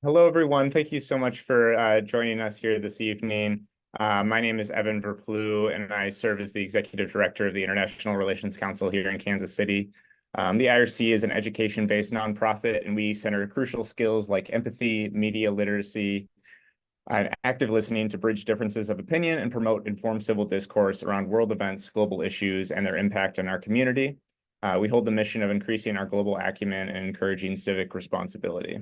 Hello, everyone. Thank you so much for joining us here this evening. My name is Evan Verplu, and I serve as the Executive Director of the International Relations Council here in Kansas City. The IRC is an education-based nonprofit, and we center crucial skills like empathy, media literacy, and active listening to bridge differences of opinion and promote informed civil discourse around world events, global issues, and their impact on our community. We hold the mission of increasing our global acumen and encouraging civic responsibility.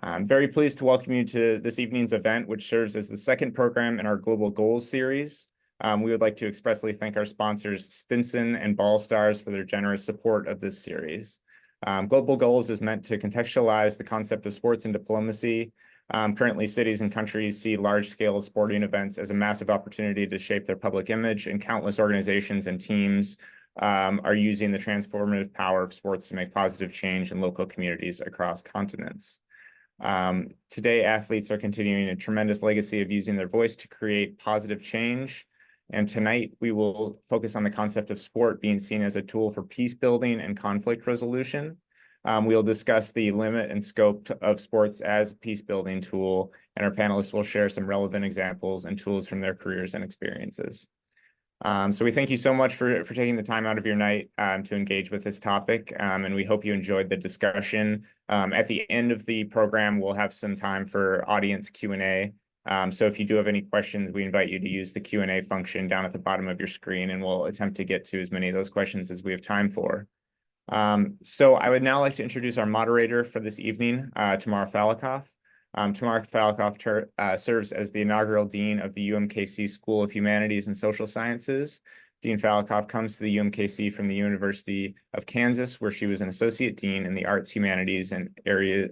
I'm very pleased to welcome you to this evening's event, which serves as the second program in our Global Goals series. We would like to expressly thank our sponsors, Stinson and Ball Stars, for their generous support of this series. Global Goals is meant to contextualize the concept of sports and diplomacy. Currently, cities and countries see large-scale sporting events as a massive opportunity to shape their public image, and countless organizations and teams are using the transformative power of sports to make positive change in local communities across continents. Today, athletes are continuing a tremendous legacy of using their voice to create positive change. And tonight, we will focus on the concept of sport being seen as a tool for peace building and conflict resolution. We'll discuss the limit and scope of sports as a peace building tool, and our panelists will share some relevant examples and tools from their careers and experiences. So we thank you so much for taking the time out of your night to engage with this topic, and we hope you enjoyed the discussion. At the end of the program, we'll have some time for audience Q&A. So if you do have any questions, we invite you to use the Q&A function down at the bottom of your screen, and we'll attempt to get to as many of those questions as we have time for. So I would now like to introduce our moderator for this evening, Tamar Falikoff. Tamar Falikoff serves as the inaugural dean of the UMKC School of Humanities and Social Sciences. Dean Falikoff comes to the UMKC from the University of Kansas, where she was an associate dean in the arts, humanities, and area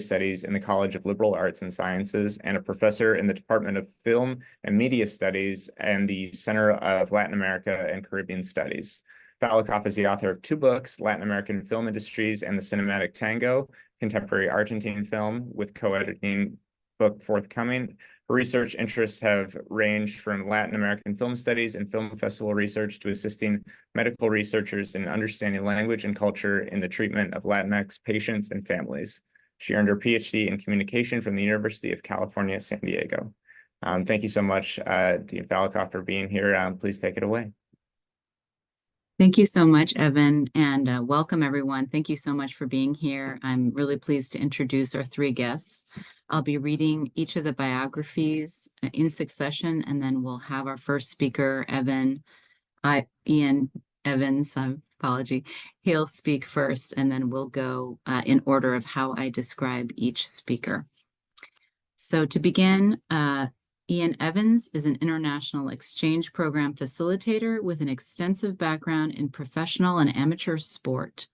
studies in the College of Liberal Arts and Sciences, and a professor in the Department of Film and Media Studies and the Center of Latin America and Caribbean Studies. Falikoff is the author of 2 books, Latin American Film Industries and the Cinematic Tango, Contemporary Argentine Film, with co-editing book forthcoming. Her research interests have ranged from Latin American film studies and film festival research to assisting medical researchers in understanding language and culture in the treatment of Latinx patients and families. She earned her PhD in communication from the University of California, San Diego. Thank you so much, Dean Falikoff, for being here. Please take it away. Thank you so much, Evan, and welcome everyone. Thank you so much for being here. I'm really pleased to introduce our 3 guests. I'll be reading each of the biographies in succession, and then we'll have our first speaker, Ian Evans, apology. He'll speak first, and then we'll go in order of how I describe each speaker. So to begin, Ian Evans is an international exchange program facilitator with an extensive background in professional and amateur sport,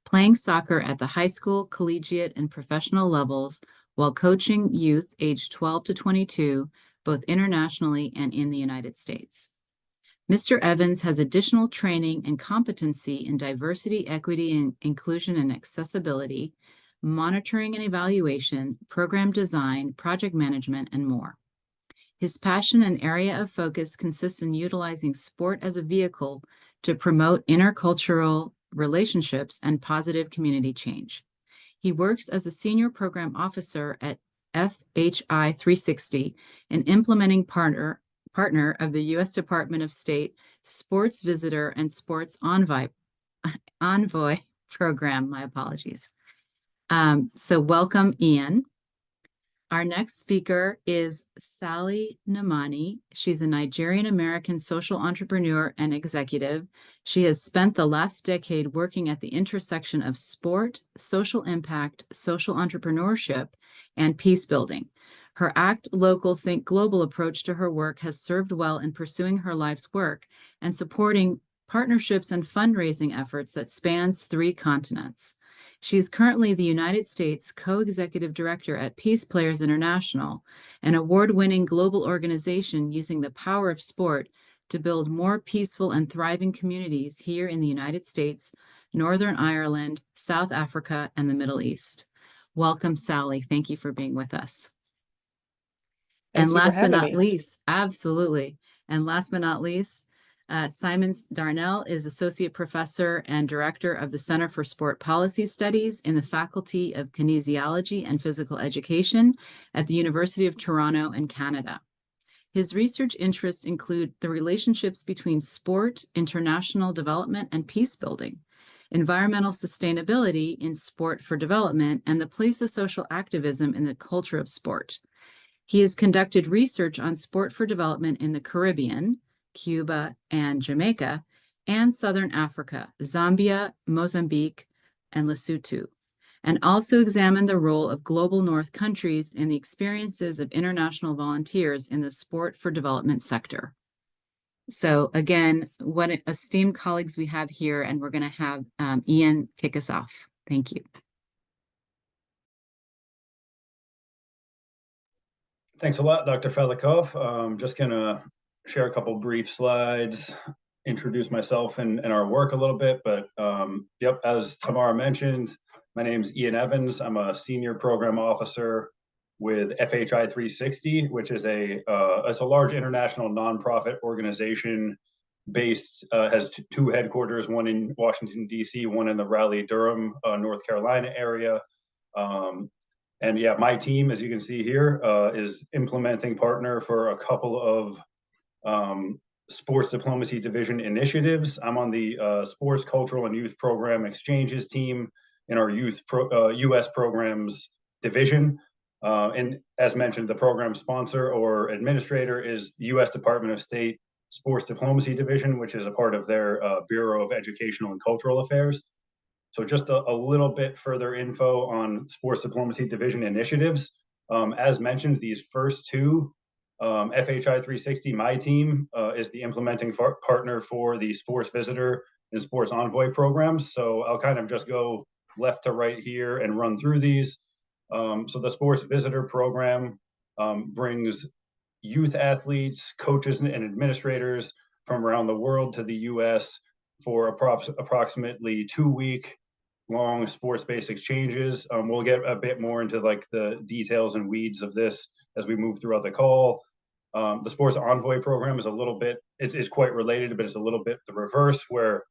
playing soccer at the high school, collegiate, and professional levels while coaching youth aged 12 to 22, both internationally and in the United States. Mr. Evans has additional training and competency in diversity, equity, and inclusion and accessibility, monitoring and evaluation, program design, project management, and more. His passion and area of focus consists in utilizing sport as a vehicle to promote intercultural relationships and positive community change. He works as a senior program officer at FHI 360, an implementing partner of the U.S. Department of State Sports Visitor and Sports Envoy program. My apologies. So welcome, Ian. Our next speaker is Sally Nnamani. She's a Nigerian-American social entrepreneur and executive. She has spent the last decade working at the intersection of sport, social impact, social entrepreneurship, and peace building. Her act local, think global approach to her work has served well in pursuing her life's work and supporting partnerships and fundraising efforts that spans 3 continents. She is currently the United States co-executive director at PeacePlayers International, an award-winning global organization using the power of sport to build more peaceful and thriving communities here in the United States, Northern Ireland, South Africa, and the Middle East. Welcome, Sally. Thank you for being with us. And last but not least, absolutely. And last but not least, Simon Darnell is Associate Professor and Director of the Center for Sport Policy Studies in the Faculty of Kinesiology and Physical Education at the University of Toronto in Canada. His research interests include the relationships between sport, international development, and peace building, environmental sustainability in sport for development, and the place of social activism in the culture of sport. He has conducted research on sport for development in the Caribbean, Cuba, and Jamaica, and Southern Africa, Zambia, Mozambique, and Lesotho, and also examined the role of global North countries in the experiences of international volunteers in the sport for development sector. So again, what esteemed colleagues we have here, and we're going to have Ian kick us off. Thank you. Thanks a lot, Dr. Felikov. I'm just going to share a couple brief slides, introduce myself and our work a little bit. But yep, as Tamara mentioned, my name's Ian Evans. I'm a senior program officer with FHI 360, which is it's a large international nonprofit organization based, has two headquarters, one in Washington, D.C., one in the Raleigh-Durham, North Carolina area. And yeah, my team, as you can see here, is implementing partner for a couple of sports diplomacy division initiatives. I'm on the sports, cultural, and youth program exchanges team in our U.S. programs division. And as mentioned, the program sponsor or administrator is the U.S. Department of State Sports Diplomacy Division, which is a part of their Bureau of Educational and Cultural Affairs. So just a little bit further info on Sports Diplomacy Division initiatives. As mentioned, these first two, FHI 360, my team, is the implementing partner for the Sports Visitor and Sports Envoy programs. So I'll kind of just go left to right here and run through these. So the Sports Visitor program brings youth athletes, coaches, and administrators from around the world to the U.S. for approximately 2-week long sports-based exchanges. We'll get a bit more into like the details and weeds of this as we move throughout the call. The Sports Envoy program is a little bit, it's quite related, but it's a little bit the reverse, where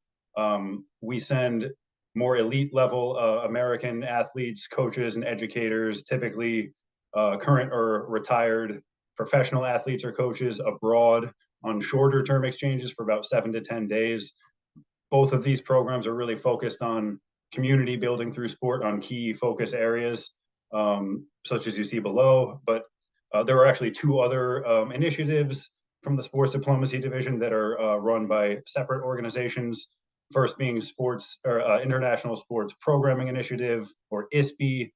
we send more elite level American athletes, coaches, and educators, typically current or retired professional athletes or coaches, abroad on shorter term exchanges for about 7 to 10 days. Both of these programs are really focused on community building through sport on key focus areas, such as you see below. But there are actually two other initiatives from the Sports Diplomacy Division that are run by separate organizations. First being International Sports Programming Initiative, or ISPI,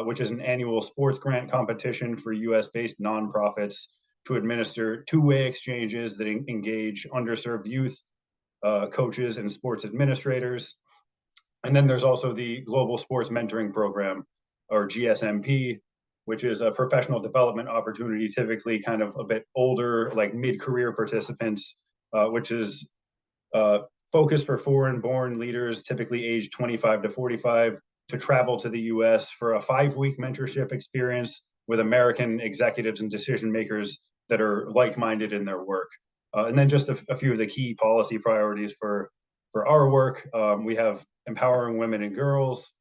which is an annual sports grant competition for US-based nonprofits to administer two-way exchanges that engage underserved youth, coaches, and sports administrators. And then there's also the Global Sports Mentoring Program, or GSMP, which is a professional development opportunity, typically kind of a bit older, like mid-career participants, which is focused for foreign-born leaders, typically aged 25 to 45, to travel to the US for a 5-week mentorship experience with American executives and decision makers that are like-minded in their work. And then just a few of the key policy priorities for our work. We have empowering women and girls,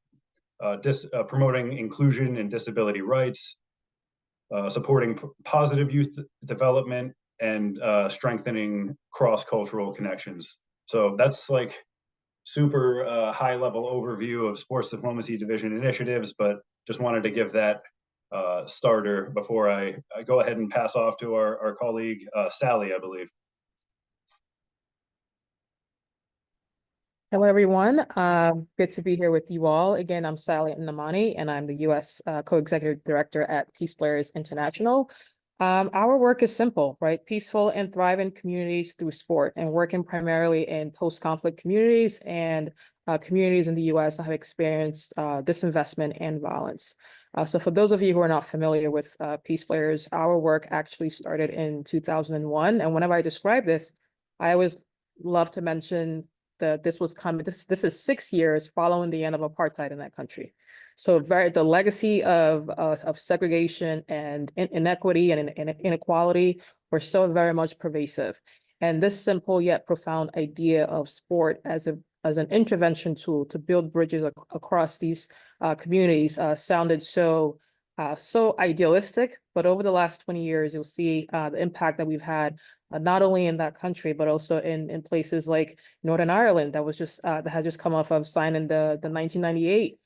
promoting inclusion and disability rights, supporting positive youth development, and strengthening cross-cultural connections. So that's like super high-level overview of Sports Diplomacy Division initiatives, but just wanted to give that starter before I go ahead and pass off to our colleague, Sally, I believe. Hello, everyone. Good to be here with you all. Again, I'm Sally Nnamani, and I'm the U.S. Co-Executive Director at PeacePlayers International. Our work is simple, right? Peaceful and thriving communities through sport, and working primarily in post-conflict communities and communities in the U.S. that have experienced disinvestment and violence. So for those of you who are not familiar with PeacePlayers, our work actually started in 2001. And whenever I describe this, I always love to mention that this was coming. This is 6 years following the end of apartheid in that country. So the legacy of segregation and inequity and inequality were so very much pervasive. And this simple yet profound idea of sport as an intervention tool to build bridges across these communities sounded so idealistic. But over the last 20 years, you'll see the impact that we've had not only in that country, but also in places like Northern Ireland that has just come off of signing the 1998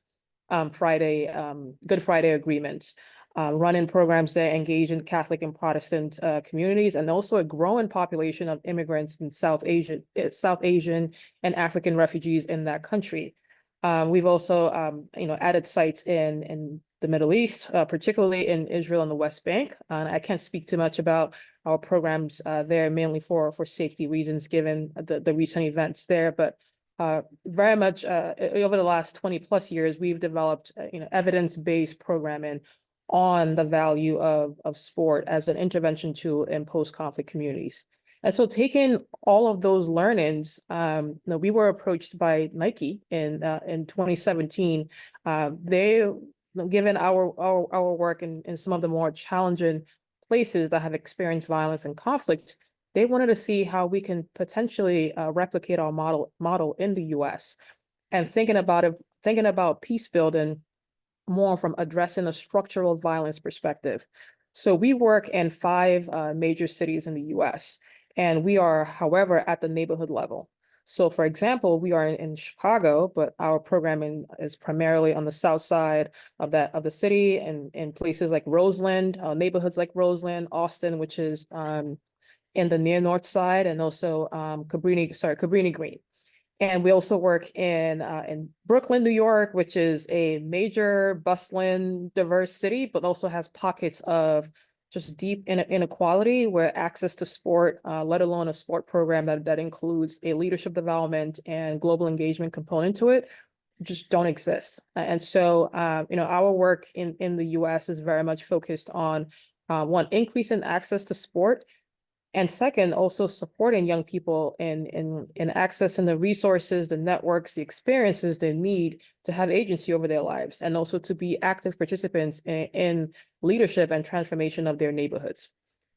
Good Friday Agreement. Running programs that engage in Catholic and Protestant communities, and also a growing population of immigrants in South Asian and African refugees in that country. We've also, added sites in the Middle East, particularly in Israel and the West Bank. And I can't speak too much about our programs there, mainly for safety reasons, given the recent events there. But very much over the last 20 plus years, we've developed, evidence-based programming on the value of sport as an intervention tool in post-conflict communities. And so taking all of those learnings, we were approached by Nike in 2017. They, given our work in some of the more challenging places that have experienced violence and conflict, they wanted to see how we can potentially replicate our model in the US. And thinking about peace building more from addressing a structural violence perspective. So we work in 5 major cities in the US, and we are, however, at the neighborhood level. So for example, we are in Chicago, but our programming is primarily on the south side of the city, and in places like Roseland, neighborhoods like Roseland, Austin, which is in the near north side, and also Cabrini Green. And we also work in Brooklyn, New York, which is a major, bustling, diverse city, but also has pockets of just deep inequality where access to sport, let alone a sport program that includes a leadership development and global engagement component to it, just don't exist. And so, our work in the US is very much focused on one, increase in access to sport, and second, also supporting young people in accessing the resources, the networks, the experiences they need to have agency over their lives, and also to be active participants in leadership and transformation of their neighborhoods.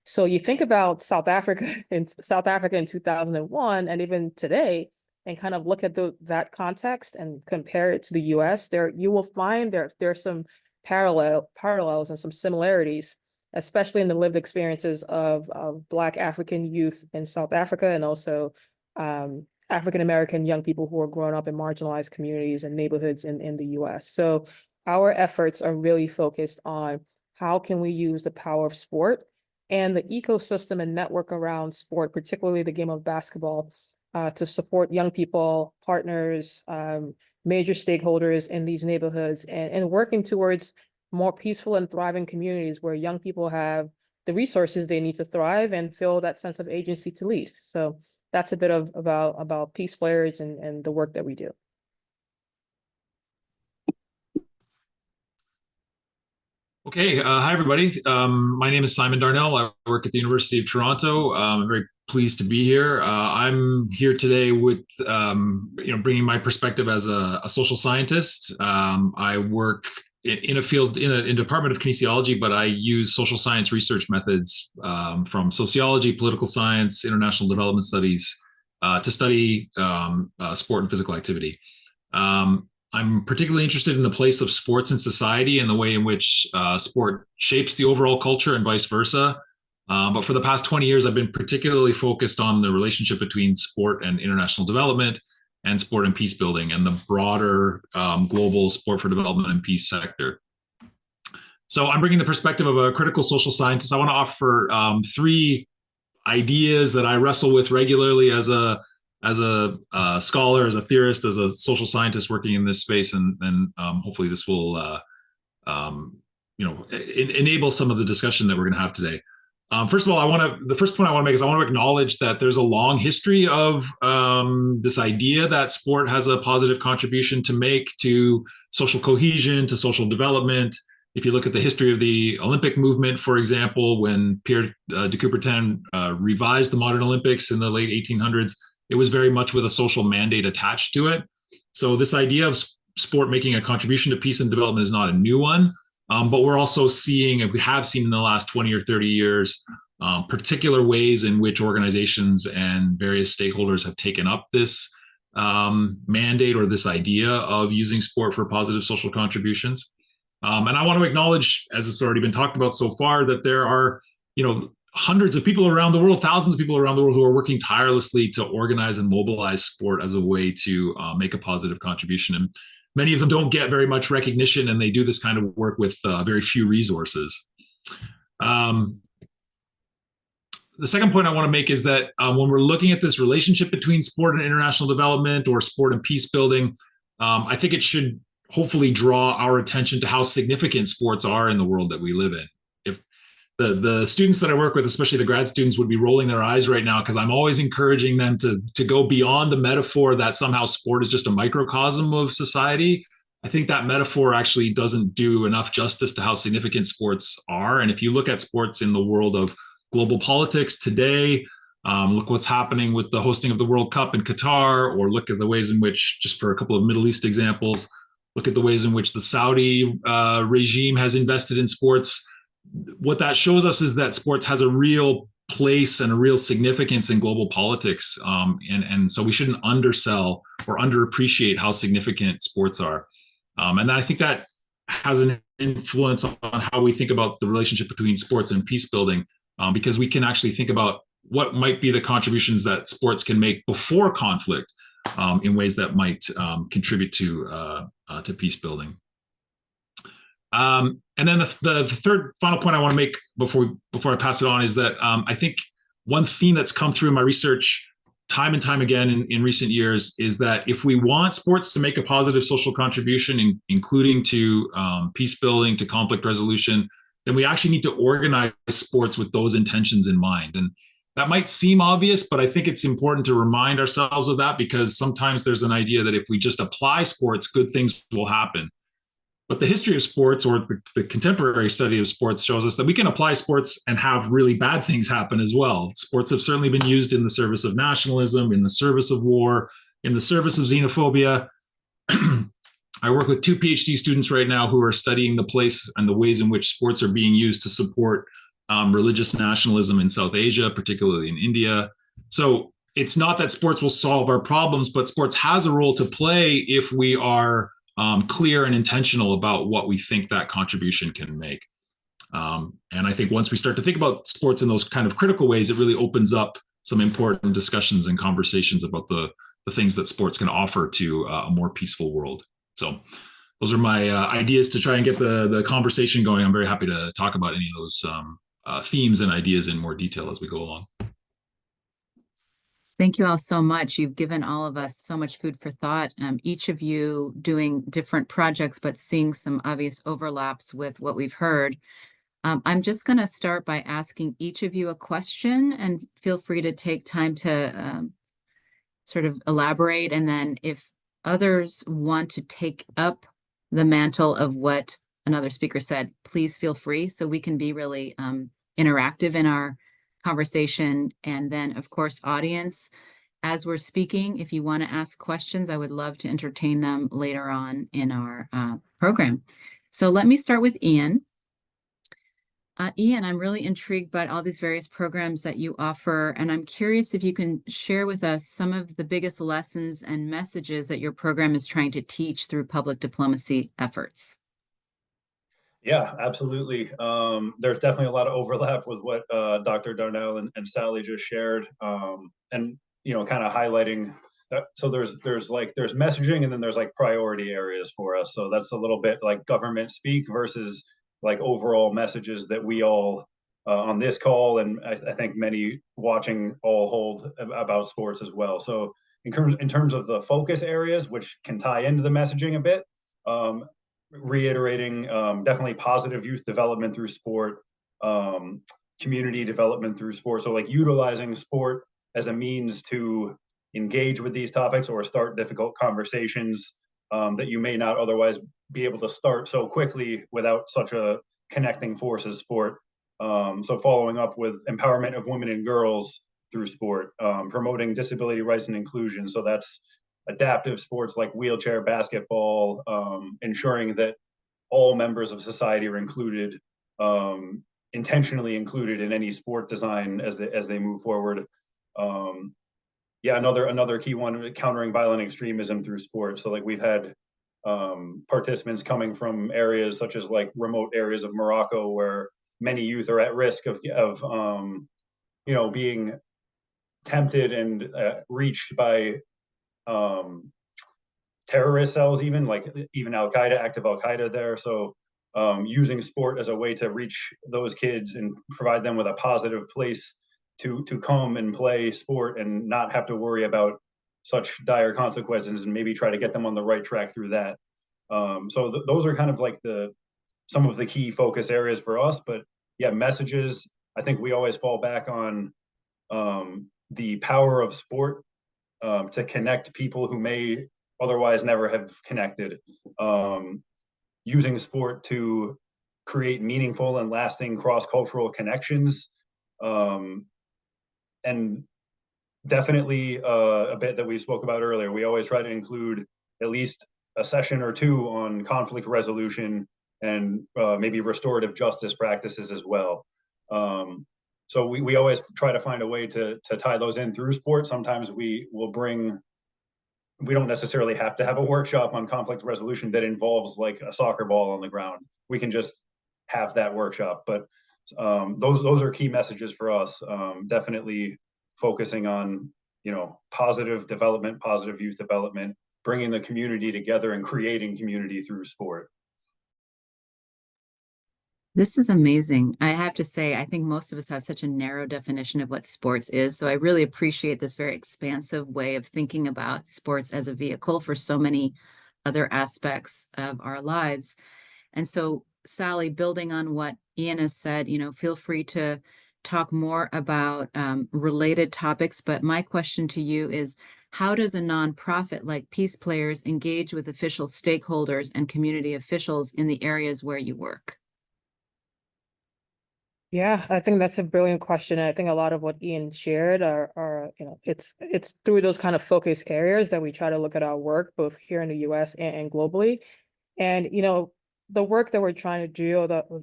So you think about South Africa in 2001, and even today, and kind of look at that context and compare it to the US, you will find there's some parallels and some similarities, especially in the lived experiences of Black African youth in South Africa, and also African-American young people who are growing up in marginalized communities and neighborhoods in the US. So our efforts are really focused on how can we use the power of sport and the ecosystem and network around sport, particularly the game of basketball, to support young people, partners, major stakeholders in these neighborhoods, and working towards more peaceful and thriving communities where young people have the resources they need to thrive and feel that sense of agency to lead. So that's a bit about PeacePlayers and the work that we do. Okay, hi everybody. My name is Simon Darnell. I work at the University of Toronto. I'm very pleased to be here. I'm here today with, bringing my perspective as a social scientist. I work in a field in a department of kinesiology, but I use social science research methods from sociology, political science, international development studies to study sport and physical activity. I'm particularly interested in the place of sports in society and the way in which sport shapes the overall culture and vice versa. But for the past 20 years, I've been particularly focused on the relationship between sport and international development, and sport and peace building, and the broader global sport for development and peace sector. So I'm bringing the perspective of a critical social scientist. I want to offer 3 ideas that I wrestle with regularly as a scholar, as a theorist, as a social scientist working in this space, and hopefully this will enable some of the discussion that we're going to have today. First of all, the first point I want to make is I want to acknowledge that there's a long history of this idea that sport has a positive contribution to make to social cohesion, to social development. If you look at the history of the Olympic movement, for example, when Pierre de Coubertin revised the modern Olympics in the late 1800s, it was very much with a social mandate attached to it. So this idea of sport making a contribution to peace and development is not a new one. But we're also seeing, and we have seen in the last 20 or 30 years, particular ways in which organizations and various stakeholders have taken up this mandate or this idea of using sport for positive social contributions. And I want to acknowledge, as it's already been talked about so far, that there are, hundreds of people around the world, thousands of people around the world who are working tirelessly to organize and mobilize sport as a way to make a positive contribution. And many of them don't get very much recognition, and they do this kind of work with very few resources. The second point I want to make is that when we're looking at this relationship between sport and international development, or sport and peace building, I think it should hopefully draw our attention to how significant sports are in the world that we live in. If the students that I work with, especially the grad students, would be rolling their eyes right now, because I'm always encouraging them to go beyond the metaphor that somehow sport is just a microcosm of society. I think that metaphor actually doesn't do enough justice to how significant sports are. And if you look at sports in the world of global politics today, look what's happening with the hosting of the World Cup in Qatar, or look at the ways in which, just for a couple of Middle East examples, look at the ways in which the Saudi regime has invested in sports. What that shows us is that sports has a real place and a real significance in global politics. And so we shouldn't undersell or underappreciate how significant sports are. And then I think that has an influence on how we think about the relationship between sports and peace building. Because we can actually think about what might be the contributions that sports can make before conflict in ways that might contribute to peace building. And then the third final point I want to make before I pass it on is that I think one theme that's come through in my research time and time again in recent years is that if we want sports to make a positive social contribution, including to peace building, to conflict resolution, then we actually need to organize sports with those intentions in mind. And that might seem obvious, but I think it's important to remind ourselves of that, because sometimes there's an idea that if we just apply sports, good things will happen. But the history of sports, or the contemporary study of sports, shows us that we can apply sports and have really bad things happen as well. Sports have certainly been used in the service of nationalism, in the service of war, in the service of xenophobia. I work with 2 PhD students right now who are studying the place and the ways in which sports are being used to support religious nationalism in South Asia, particularly in India. So it's not that sports will solve our problems, but sports has a role to play if we are clear and intentional about what we think that contribution can make. And I think once we start to think about sports in those kind of critical ways, it really opens up some important discussions and conversations about the things that sports can offer to a more peaceful world. So those are my ideas to try and get the conversation going. I'm very happy to talk about any of those themes and ideas in more detail as we go along. Thank you all so much. You've given all of us so much food for thought. Each of you doing different projects, but seeing some obvious overlaps with what we've heard. I'm just going to start by asking each of you a question, and feel free to take time to sort of elaborate. And then if others want to take up the mantle of what another speaker said, please feel free, so we can be really interactive in our conversation. And then, of course, audience, as we're speaking, if you want to ask questions, I would love to entertain them later on in our program. So let me start with Ian. Ian, I'm really intrigued by all these various programs that you offer, and I'm curious if you can share with us some of the biggest lessons and messages that your program is trying to teach through public diplomacy efforts. Yeah, absolutely. There's definitely a lot of overlap with what Dr. Darnell and Sally just shared, and kind of highlighting that. So there's messaging, and then there's like priority areas for us. So that's a little bit like government speak versus like overall messages that we all on this call, and I think many watching, all hold about sports as well. So in terms of the focus areas, which can tie into the messaging a bit, reiterating definitely positive youth development through sport, community development through sport. So like utilizing sport as a means to engage with these topics or start difficult conversations that you may not otherwise be able to start so quickly without such a connecting force as sport. So following up with empowerment of women and girls through sport, promoting disability rights and inclusion. So that's adaptive sports like wheelchair basketball, ensuring that all members of society are included, intentionally included in any sport design as they move forward. Yeah, another key one, countering violent extremism through sport. So like we've had participants coming from areas such as like remote areas of Morocco where many youth are at risk of you know, being tempted and reached by terrorist cells, even Al-Qaeda, active Al-Qaeda there. So using sport as a way to reach those kids and provide them with a positive place to come and play sport and not have to worry about such dire consequences, and maybe try to get them on the right track through that. So those are kind of like some of the key focus areas for us. But yeah, messages, I think we always fall back on the power of sport to connect people who may otherwise never have connected. Using sport to create meaningful and lasting cross-cultural connections. And definitely a bit that we spoke about earlier, we always try to include at least a session or two on conflict resolution and maybe restorative justice practices as well. So we always try to find a way to tie those in through sport. Sometimes we don't necessarily have to have a workshop on conflict resolution that involves like a soccer ball on the ground. We can just have that workshop. But those are key messages for us. Definitely focusing on, you know, positive development, positive youth development, bringing the community together and creating community through sport. This is amazing. I have to say, I think most of us have such a narrow definition of what sports is. So I really appreciate this very expansive way of thinking about sports as a vehicle for so many other aspects of our lives. And so, Sally, building on what Ian has said, you know, feel free to talk more about related topics. But my question to you is, how does a nonprofit like PeacePlayers engage with official stakeholders and community officials in the areas where you work? Yeah, I think that's a brilliant question. I think a lot of what Ian shared are you know, it's through those kind of focus areas that we try to look at our work, both here in the US and globally. And, you know, the work that we're trying to do,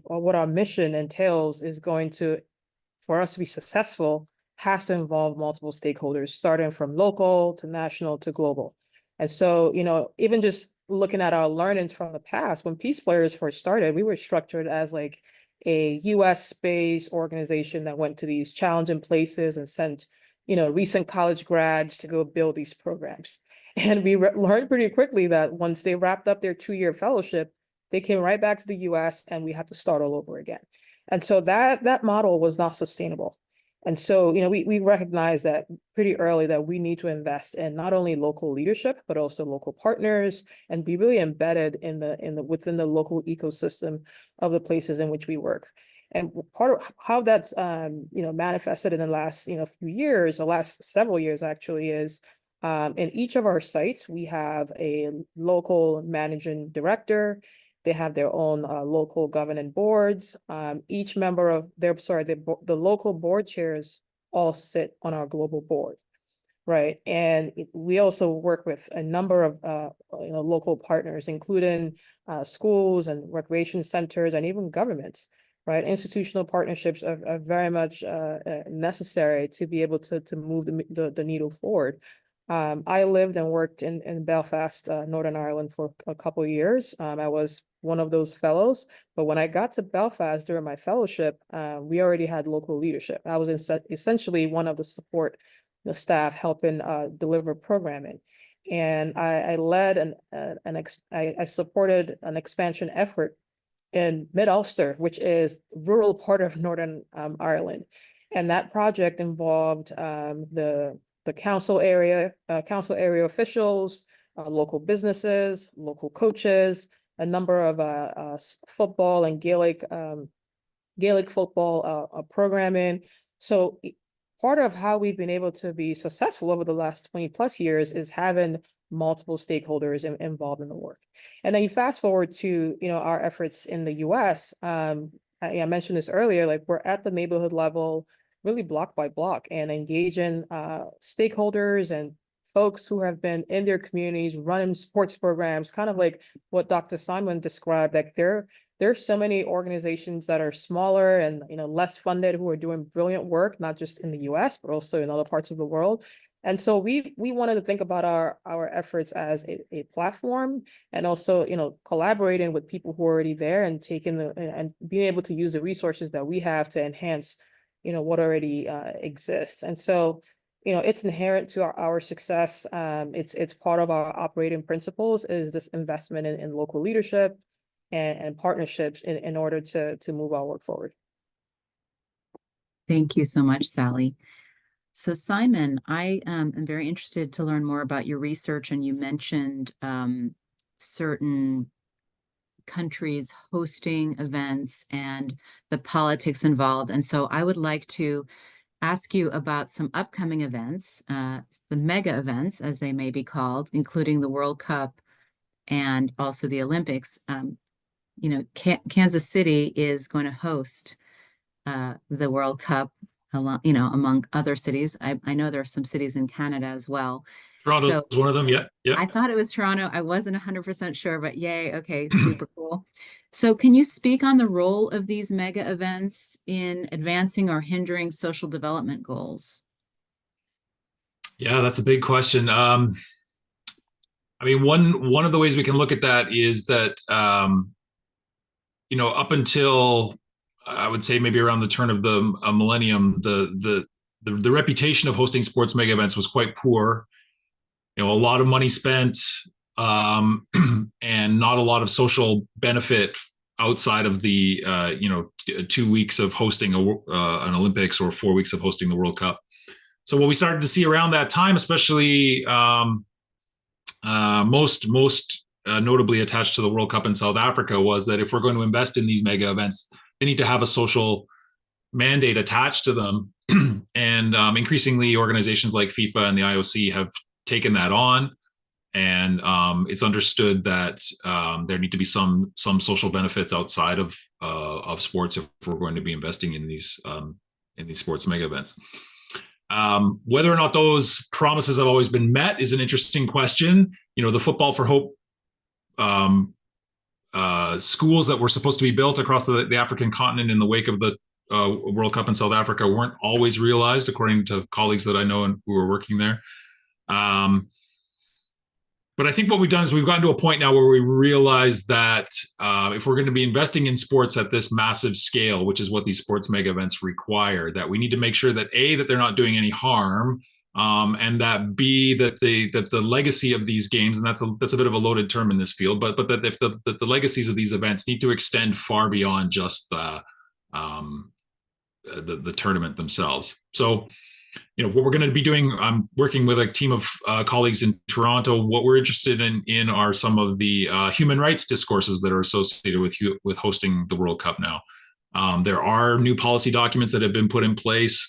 or what our mission entails, is going to, for us to be successful, has to involve multiple stakeholders, starting from local to national to global. And so, you know, even just looking at our learnings from the past, when PeacePlayers first started, we were structured as like a US-based organization that went to these challenging places and sent, you know, recent college grads to go build these programs. And we learned pretty quickly that once they wrapped up their 2-year fellowship, they came right back to the US and we had to start all over again. And so that model was not sustainable. And so, you know, we recognize that pretty early that we need to invest in not only local leadership, but also local partners, and be really embedded within the local ecosystem of the places in which we work. And part of how that's you know, manifested in the last, you know, few years, the last several years actually, is in each of our sites, we have a local managing director. They have their own local governing boards. Each member of the local board chairs all sit on our global board, right? And we also work with a number of you know, local partners, including schools and recreation centers and even governments, right? Institutional partnerships are very much necessary to be able to move the needle forward. I lived and worked in Belfast, Northern Ireland for a couple of years. I was one of those fellows, but when I got to Belfast during my fellowship, we already had local leadership. I was essentially one of the support, the staff helping deliver programming. And I led I supported an expansion effort in Mid-Ulster, which is rural part of Northern Ireland. And that project involved the council area officials, local businesses, local coaches, a number of football and Gaelic football programming. So part of how we've been able to be successful over the last 20+ years is having multiple stakeholders involved in the work. And then you fast forward to, you know, our efforts in the US. I mentioned this earlier, like we're at the neighborhood level, really block by block, and engaging stakeholders and folks who have been in their communities running sports programs, kind of like what Dr. Simon described, like there's so many organizations that are smaller and, you know, less funded who are doing brilliant work, not just in the US, but also in other parts of the world. And so we wanted to think about our efforts as a platform, and also, you know, collaborating with people who are already there and taking and being able to use the resources that we have to enhance, you know, what already exists. And so, you know, it's inherent to our success. It's part of our operating principles, is this investment in local leadership and partnerships in order to move our work forward. Thank you so much, Sally. So Simon, I am very interested to learn more about your research, and you mentioned certain countries hosting events and the politics involved. And so I would like to ask you about some upcoming events, the mega events, as they may be called, including the World Cup and also the Olympics. You know, Kansas City is going to host the World Cup, you know, among other cities. I know there are some cities in Canada as well. Toronto's So one of them. Yeah. Yeah. I thought it was Toronto. I wasn't 100% sure, but yay. Okay. Super cool. So can you speak on the role of these mega events in advancing or hindering social development goals? Yeah, that's a big question. I mean, one of the ways we can look at that is that, you know, up until I would say maybe around the turn of the millennium, the reputation of hosting sports mega events was quite poor. You know, a lot of money spent, and not a lot of social benefit outside of the you know, 2 weeks of hosting an Olympics or 4 weeks of hosting the World Cup. So what we started to see around that time, especially most notably attached to the World Cup in South Africa, was that if we're going to invest in these mega events, they need to have a social mandate attached to them. And increasingly, organizations like FIFA and the IOC have taken that on, and it's understood that there need to be some social benefits outside of sports if we're going to be investing in these sports mega events. Whether or not those promises have always been met is an interesting question. You know, the Football for Hope schools that were supposed to be built across the African continent in the wake of the World Cup in South Africa weren't always realized, according to colleagues that I know and who are working there. But I think what we've done is we've gotten to a point now where we realize that if we're going to be investing in sports at this massive scale, which is what these sports mega events require, that we need to make sure that A, that they're not doing any harm, and that B, that the legacy of these games, and that's a bit of a loaded term in this field, but that if the legacies of these events need to extend far beyond just the tournament themselves. So, you know, what we're going to be doing, I'm working with a team of colleagues in Toronto. What we're interested in are some of the human rights discourses that are associated with hosting the World Cup now. There are new policy documents that have been put in place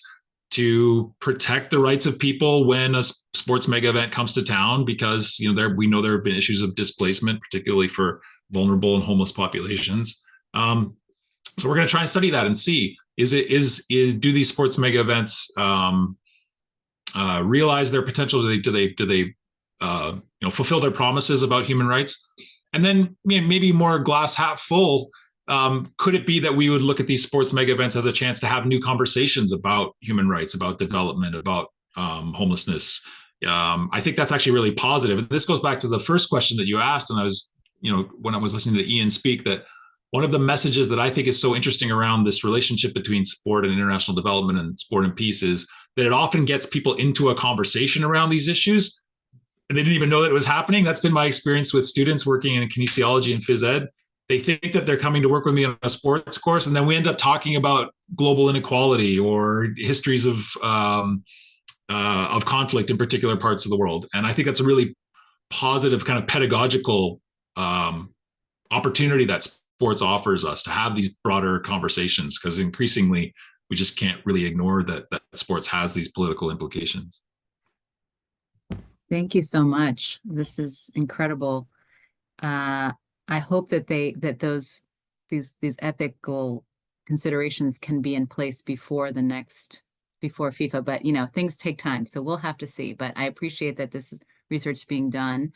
to protect the rights of people when a sports mega event comes to town, because, you know, we know there have been issues of displacement, particularly for vulnerable and homeless populations. So we're going to try and study that and see, do these sports mega events realize their potential? Do they you know, fulfill their promises about human rights? And then, you know, maybe more glass half full, could it be that we would look at these sports mega events as a chance to have new conversations about human rights, about development, about homelessness? I think that's actually really positive. And this goes back to the first question that you asked, and I was, you know, when I was listening to Ian speak, that one of the messages that I think is so interesting around this relationship between sport and international development and sport and peace is that it often gets people into a conversation around these issues, and they didn't even know that it was happening. That's been my experience with students working in kinesiology and phys ed. They think that they're coming to work with me on a sports course, and then we end up talking about global inequality or histories of conflict in particular parts of the world. And I think that's a really positive kind of pedagogical opportunity that sports offers us to have these broader conversations, because increasingly we just can't really ignore that sports has these political implications. Thank you so much. This is incredible. I hope that these ethical considerations can be in place before the next before FIFA, but you know, things take time, so we'll have to see. But I appreciate that this research is being done.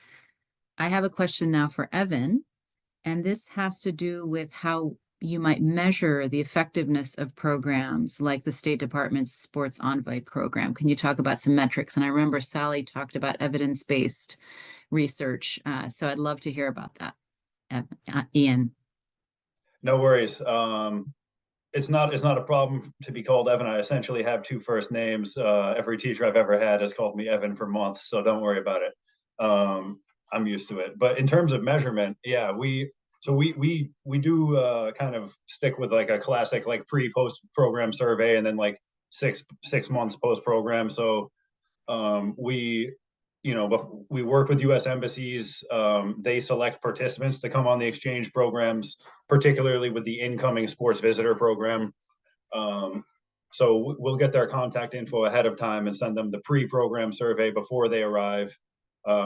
I have a question now for Evan, and this has to do with how you might measure the effectiveness of programs like the State Department's Sports Envoy program. Can you talk about some metrics? And I remember Sally talked about evidence-based research, so I'd love to hear about that. Ian. No worries. It's not a problem to be called Evan. I essentially have two first names. Every teacher I've ever had has called me Evan for months, so don't worry about it. I'm used to it. But in terms of measurement, yeah, we do kind of stick with like a classic like pre-post program survey, and then like six months post program. So we we work with U.S. embassies. They select participants to come on the exchange programs, particularly with the incoming sports visitor program. So we'll get their contact info ahead of time and send them the pre-program survey before they arrive.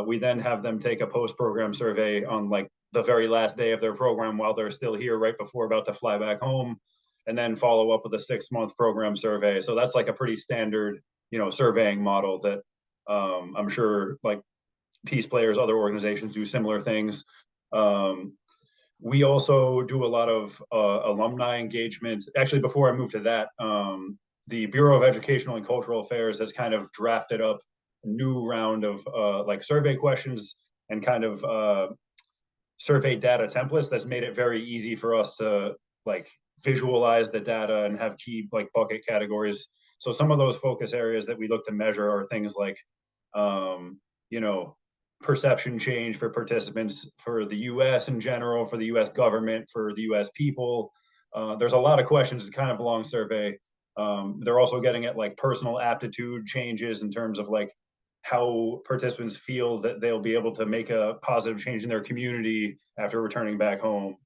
We then have them take a post-program survey on like the very last day of their program while they're still here, right before about to fly back home, and then follow up with a 6-month program survey. So that's like a pretty standard, surveying model that I'm sure like PeacePlayers, other organizations do similar things. We also do a lot of alumni engagement. Actually, before I move to that, the Bureau of Educational and Cultural Affairs has kind of drafted up a new round of like survey questions and kind of survey data templates that's made it very easy for us to like visualize the data and have key like bucket categories. So some of those focus areas that we look to measure are things like, perception change for participants, for the U.S. in general, for the U.S. government, for the U.S. people. There's a lot of questions. It's kind of a long survey. They're also getting at like personal aptitude changes in terms of like how participants feel that they'll be able to make a positive change in their community after returning back home.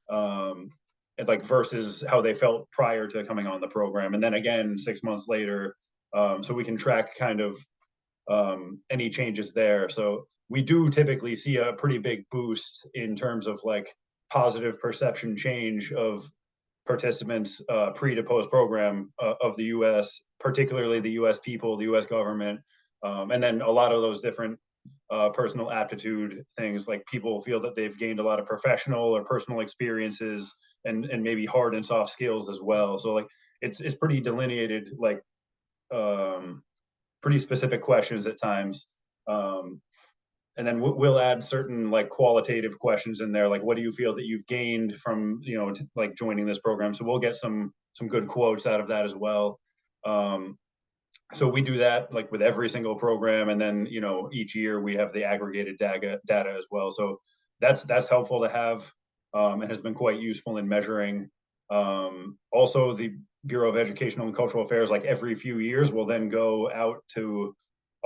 And like versus how they felt prior to coming on the program. And then again, 6 months later, so we can track kind of any changes there. So we do typically see a pretty big boost in terms of like positive perception change of participants pre to post program of the U.S., particularly the U.S. people, the U.S. government, and then a lot of those different personal aptitude things, like people feel that they've gained a lot of professional or personal experiences and maybe hard and soft skills as well. So like it's pretty delineated, like pretty specific questions at times. And then we'll add certain like qualitative questions in there, like what do you feel that you've gained from like joining this program? So we'll get some good quotes out of that as well. So we do that like with every single program, and then each year we have the aggregated data as well. So that's helpful to have, and has been quite useful in measuring. Also, the Bureau of Educational and Cultural Affairs, like every few years, will then go out to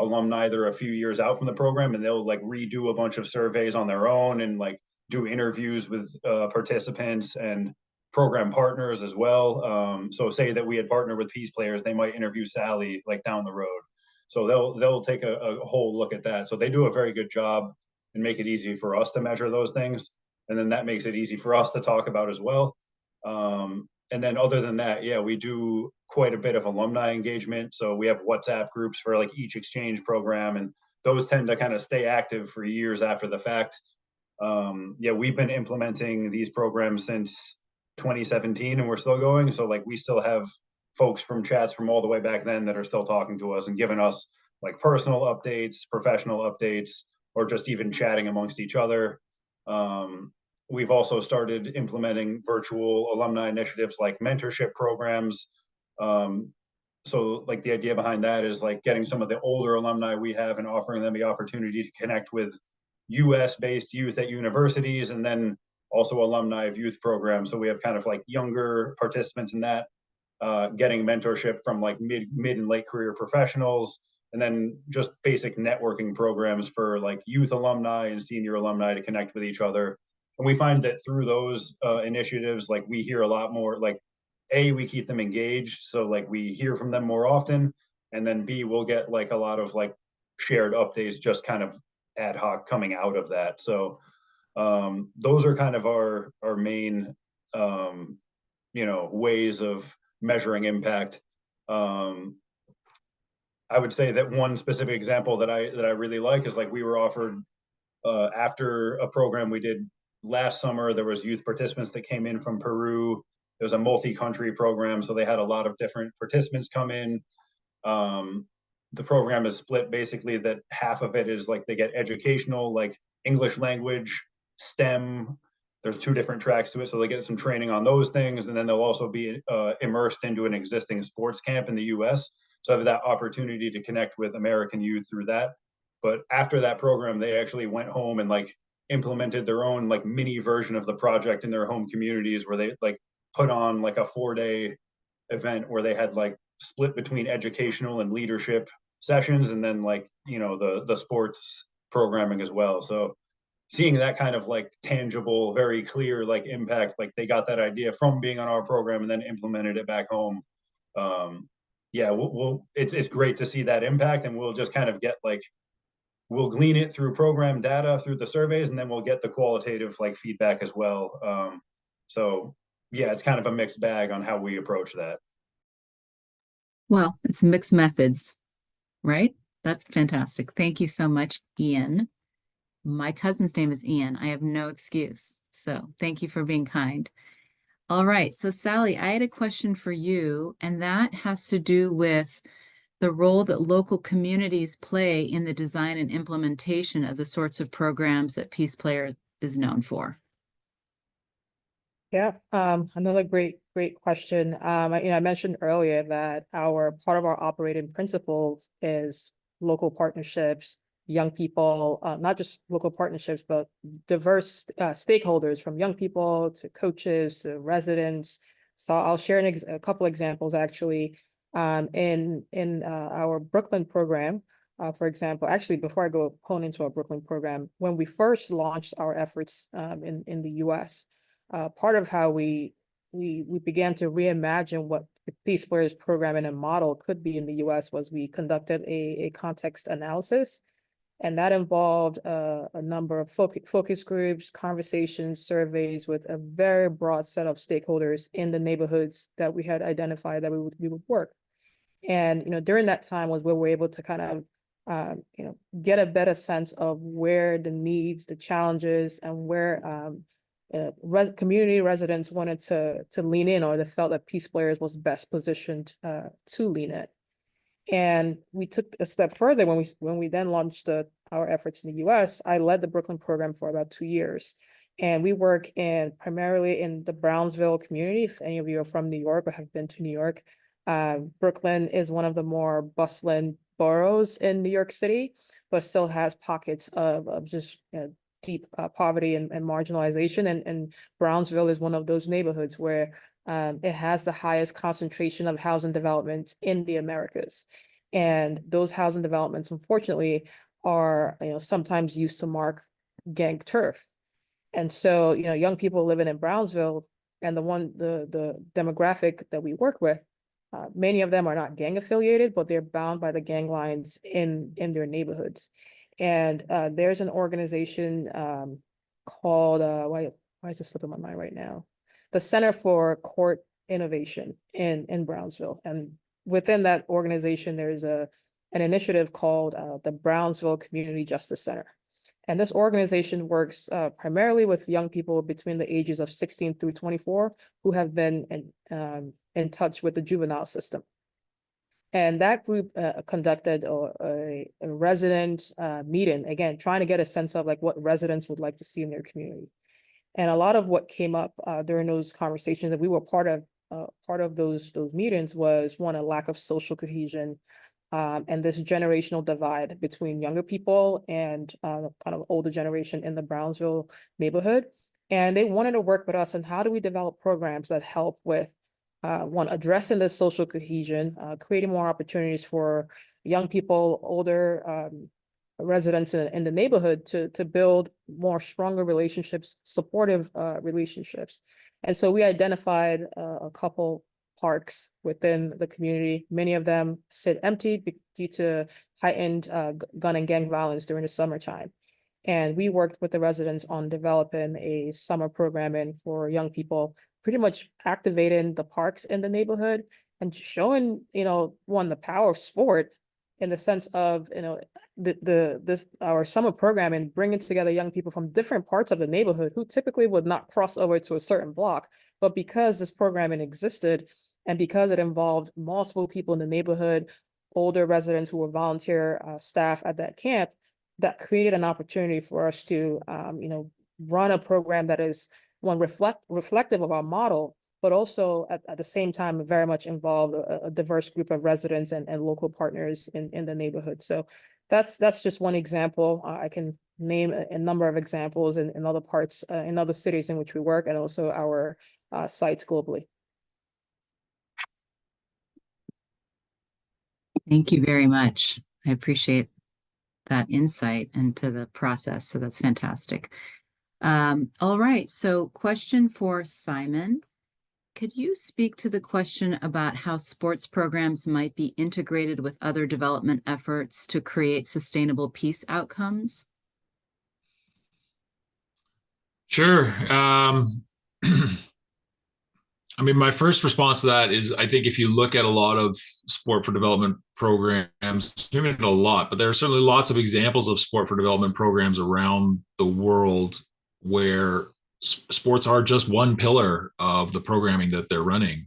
alumni that are a few years out from the program, and they'll like redo a bunch of surveys on their own and like do interviews with participants and program partners as well. So say that we had partnered with PeacePlayers, they might interview Sally like down the road. So they'll take a whole look at that. So they do a very good job and make it easy for us to measure those things. And then that makes it easy for us to talk about as well. And then other than that, yeah, we do quite a bit of alumni engagement. So we have WhatsApp groups for like each exchange program, and those tend to kind of stay active for years after the fact. Yeah, we've been implementing these programs since 2017 and we're still going. So like we still have folks from chats from all the way back then that are still talking to us and giving us like personal updates, professional updates, or just even chatting amongst each other. We've also started implementing virtual alumni initiatives like mentorship programs. So like the idea behind that is like getting some of the older alumni we have and offering them the opportunity to connect with US-based youth at universities, and then also alumni of youth programs. So we have kind of like younger participants in that, getting mentorship from like mid and late career professionals, and then just basic networking programs for like youth alumni and senior alumni to connect with each other. And we find that through those initiatives, like we hear a lot more, like A, we keep them engaged. So like we hear from them more often, and then B, we'll get like a lot of like shared updates just kind of ad hoc coming out of that. So those are kind of our main, ways of measuring impact. I would say that one specific example that I really like is like we were offered after a program we did last summer. There was youth participants that came in from Peru. It was a multi-country program, so they had a lot of different participants come in. The program is split basically that half of it is like they get educational, like English language, STEM. There's 2 different tracks to it, so they get some training on those things, and then they'll also be immersed into an existing sports camp in the US. So I have that opportunity to connect with American youth through that. But after that program, they actually went home and like implemented their own like mini version of the project in their home communities, where they like put on like a 4-day event where they had like split between educational and leadership sessions, and then like, you know, the sports programming as well. So seeing that kind of like tangible, very clear like impact, like they got that idea from being on our program and then implemented it back home. Yeah, it's great to see that impact, and we'll just kind of get like, we'll glean it through program data through the surveys, and then we'll get the qualitative like feedback as well. So yeah, it's kind of a mixed bag on how we approach that. Well, it's mixed methods, right? That's fantastic. Thank you so much, Ian. My cousin's name is Ian. I have no excuse. So thank you for being kind. All right. So Sally, I had a question for you, and that has to do with the role that local communities play in the design and implementation of the sorts of programs that PeacePlayers is known for. Yeah, another great question. I mentioned earlier that part of our operating principles is local partnerships, young people, not just local partnerships, but diverse stakeholders, from young people to coaches to residents. So I'll share a couple examples actually. In our Brooklyn program, for example, actually, before I go hone into our Brooklyn program, when we first launched our efforts in the US, part of how we began to reimagine what the PeacePlayers programming and model could be in the US was we conducted a context analysis, and that involved a number of focus groups, conversations, surveys with a very broad set of stakeholders in the neighborhoods that we had identified that we would work. And during that time was where we were able to kind of get a better sense of where the needs, the challenges, and where community residents wanted to lean in, or they felt that PeacePlayers was best positioned to lean in. And we took a step further when we then launched our efforts in the US. I led the Brooklyn program for about 2 years. And we work primarily in the Brownsville community. If any of you are from New York or have been to New York, Brooklyn is one of the more bustling boroughs in New York City, but still has pockets of just deep poverty and marginalization. And Brownsville is one of those neighborhoods where it has the highest concentration of housing development in the Americas. And those housing developments, unfortunately, are sometimes used to mark gang turf. And so, young people living in Brownsville, and the demographic that we work with, many of them are not gang affiliated, but they're bound by the gang lines in their neighborhoods. And there's an organization called, why is this slipping my mind right now? The Center for Court Innovation in Brownsville. And within that organization, there's an initiative called the Brownsville Community Justice Center. And this organization works primarily with young people between the ages of 16 through 24 who have been in touch with the juvenile system. And that group conducted a resident meeting, again, trying to get a sense of like what residents would like to see in their community. And a lot of what came up during those conversations that we were part of those meetings was, one, a lack of social cohesion, and this generational divide between younger people and kind of older generation in the Brownsville neighborhood. And they wanted to work with us on how do we develop programs that help with, one, addressing the social cohesion, creating more opportunities for young people, older residents in the neighborhood to build more stronger relationships, supportive relationships. And so we identified a couple parks within the community. Many of them sit empty due to heightened gun and gang violence during the summertime. And we worked with the residents on developing a summer programming for young people, pretty much activating the parks in the neighborhood and showing, one, the power of sport, in the sense of, our summer program and bringing together young people from different parts of the neighborhood who typically would not cross over to a certain block. But because this programming existed and because it involved multiple people in the neighborhood, older residents who were volunteer staff at that camp, that created an opportunity for us to, run a program that is reflective of our model, but also at the same time very much involved a diverse group of residents and local partners in the neighborhood. So that's just one example. I can name a number of examples in other parts, in other cities in which we work, and also our sites globally. Thank you very much. I appreciate that insight into the process. So that's fantastic. All right. So question for Simon. Could you speak to the question about how sports programs might be integrated with other development efforts to create sustainable peace outcomes? Sure. I mean, my first response to that is I think if you look at a lot of sport for development programs, maybe not a lot, but there are certainly lots of examples of sport for development programs around the world where sports are just one pillar of the programming that they're running.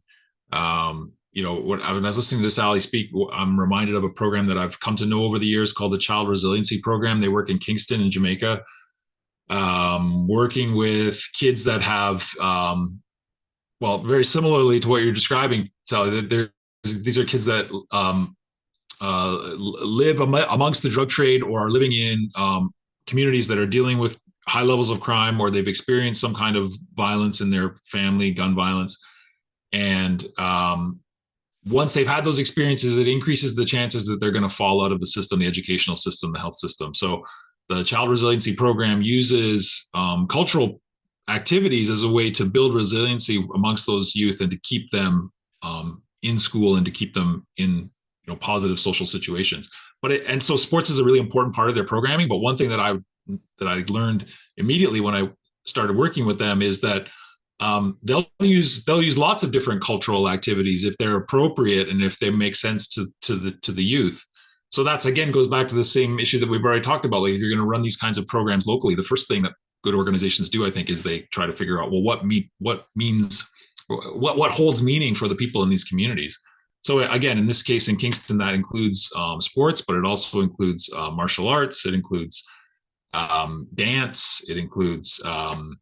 When I was listening to Sally speak, I'm reminded of a program that I've come to know over the years called the Child Resiliency Program. They work in Kingston in Jamaica, working with kids that have very similarly to what you're describing. So these are kids that live amongst the drug trade or are living in communities that are dealing with high levels of crime, or they've experienced some kind of violence in their family, gun violence. And once they've had those experiences, it increases the chances that they're going to fall out of the system, the educational system, the health system. So the Child Resiliency Program uses cultural activities as a way to build resiliency amongst those youth and to keep them in school and to keep them in positive social situations. And so sports is a really important part of their programming. But one thing that I learned immediately when I started working with them is that they'll use lots of different cultural activities if they're appropriate and if they make sense to the youth. So that's, again, goes back to the same issue that we've already talked about. Like, if you're going to run these kinds of programs locally, the first thing that good organizations do, I think, is they try to figure out, well, what holds meaning for the people in these communities. So again, in this case, in Kingston, that includes sports, but it also includes martial arts. It includes dance. It includes other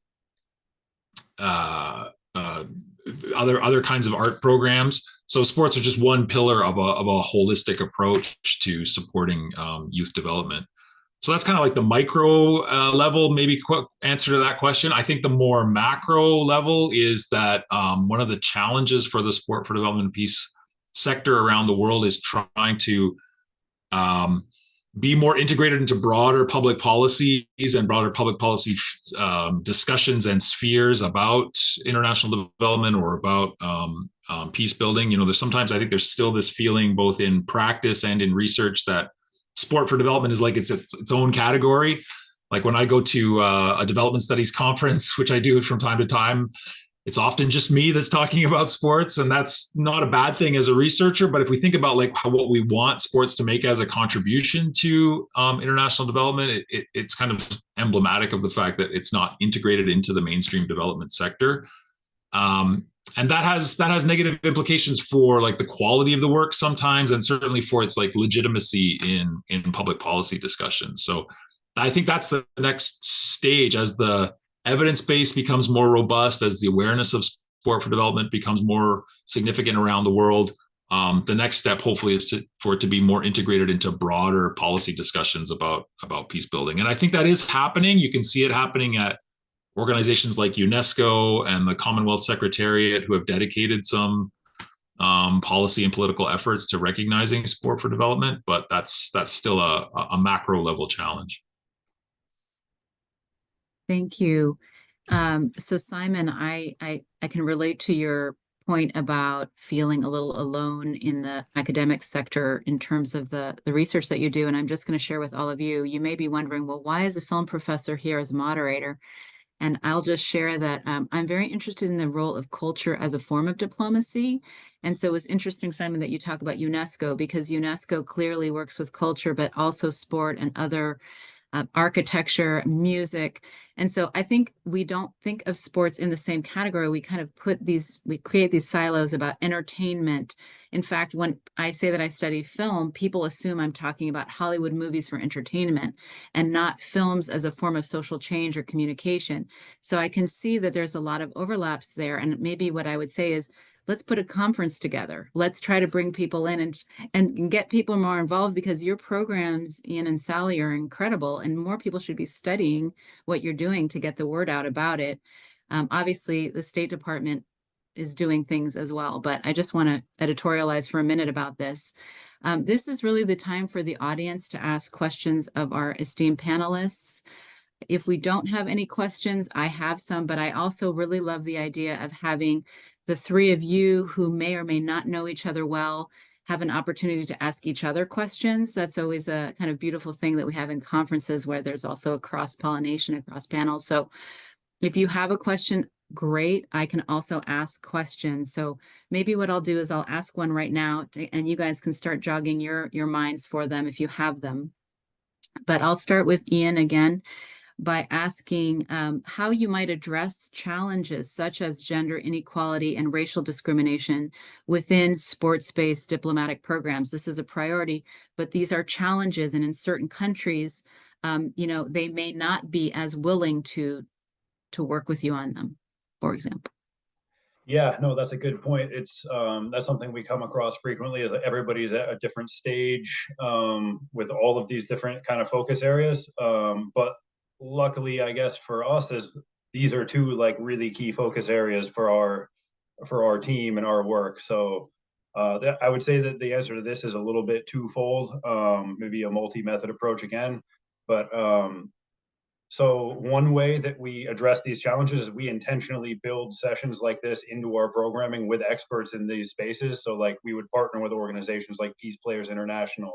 kinds of art programs. So sports are just one pillar of a holistic approach to supporting youth development. So that's kind of like the micro level, maybe quick answer to that question. I think the more macro level is that one of the challenges for the sport for development and peace sector around the world is trying to be more integrated into broader public policies and broader public policy discussions and spheres about international development or about peace building. Sometimes I think there's still this feeling both in practice and in research that sport for development is like its own category. Like when I go to a development studies conference, which I do from time to time, it's often just me that's talking about sports, and that's not a bad thing as a researcher. But if we think about what we want sports to make as a contribution to international development, it's kind of emblematic of the fact that it's not integrated into the mainstream development sector. And that has negative implications for the quality of the work sometimes, and certainly for its legitimacy in public policy discussions. So I think that's the next stage as the evidence base becomes more robust, as the awareness of sport for development becomes more significant around the world. The next step, hopefully, is for it to be more integrated into broader policy discussions about peace building. And I think that is happening. You can see it happening at organizations like UNESCO and the Commonwealth Secretariat, who have dedicated some policy and political efforts to recognizing sport for development, but that's still a macro level challenge. Thank you. So Simon, I can relate to your point about feeling a little alone in the academic sector in terms of the research that you do. And I'm just going to share with all of you, you may be wondering, well, why is a film professor here as a moderator? And I'll just share that I'm very interested in the role of culture as a form of diplomacy. And so it's interesting, Simon, that you talk about UNESCO, because UNESCO clearly works with culture, but also sport and other architecture, music. And so I think we don't think of sports in the same category. We kind of we create these silos about entertainment. In fact, when I say that I study film, people assume I'm talking about Hollywood movies for entertainment and not films as a form of social change or communication. So I can see that there's a lot of overlaps there. And maybe what I would say is, let's put a conference together. Let's try to bring people in and get people more involved, because your programs, Ian and Sally, are incredible, and more people should be studying what you're doing to get the word out about it. Obviously, the State Department is doing things as well, but I just want to editorialize for a minute about this. This is really the time for the audience to ask questions of our esteemed panelists. If we don't have any questions, I have some, but I also really love the idea of having the three of you who may or may not know each other well have an opportunity to ask each other questions. That's always a kind of beautiful thing that we have in conferences, where there's also a cross-pollination across panels. So if you have a question, great. I can also ask questions. So maybe what I'll do is I'll ask one right now, and you guys can start jogging your minds for them if you have them. But I'll start with Ian again by asking how you might address challenges such as gender inequality and racial discrimination within sports-based diplomatic programs. This is a priority, but these are challenges, and in certain countries, they may not be as willing to work with you on them, for example. Yeah, no, that's a good point. It's that's something we come across frequently, is that everybody's at a different stage with all of these different kind of focus areas. But luckily, I guess for us, is these are two like really key focus areas for our team and our work. So I would say that the answer to this is a little bit twofold, maybe a multi-method approach again. But so one way that we address these challenges is we intentionally build sessions like this into our programming with experts in these spaces. So like we would partner with organizations like PeacePlayers International.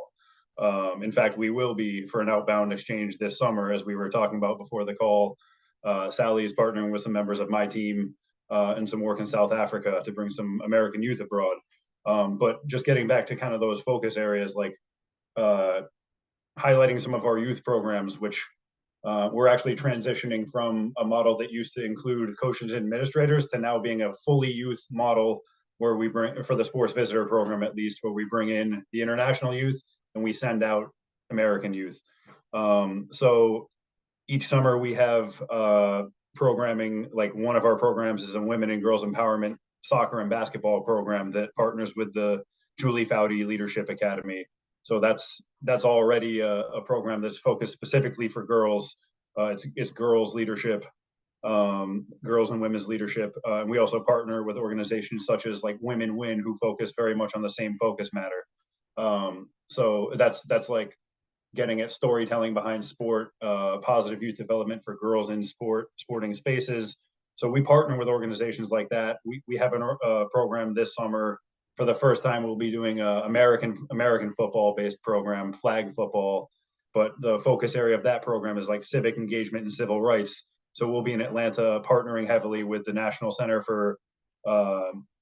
In fact, we will be for an outbound exchange this summer, as we were talking about before the call. Sally is partnering with some members of my team and some work in South Africa to bring some American youth abroad. But just getting back to kind of those focus areas, like highlighting some of our youth programs, which we're actually transitioning from a model that used to include coaches and administrators to now being a fully youth model, where we bring, for the sports visitor program at least, where we bring in the international youth and we send out American youth. So each summer we have programming, like one of our programs is a women and girls empowerment soccer and basketball program that partners with the Julie Foudy Leadership Academy. So that's already a program that's focused specifically for girls. It's girls leadership, girls and women's leadership. And we also partner with organizations such as like Women Win, who focus very much on the same focus matter. So that's like getting at storytelling behind sport, positive youth development for girls in sporting spaces. So we partner with organizations like that. We have a program this summer. For the first time, we'll be doing a American football based program, flag football, but the focus area of that program is like civic engagement and civil rights. So we'll be in Atlanta partnering heavily with the National Center for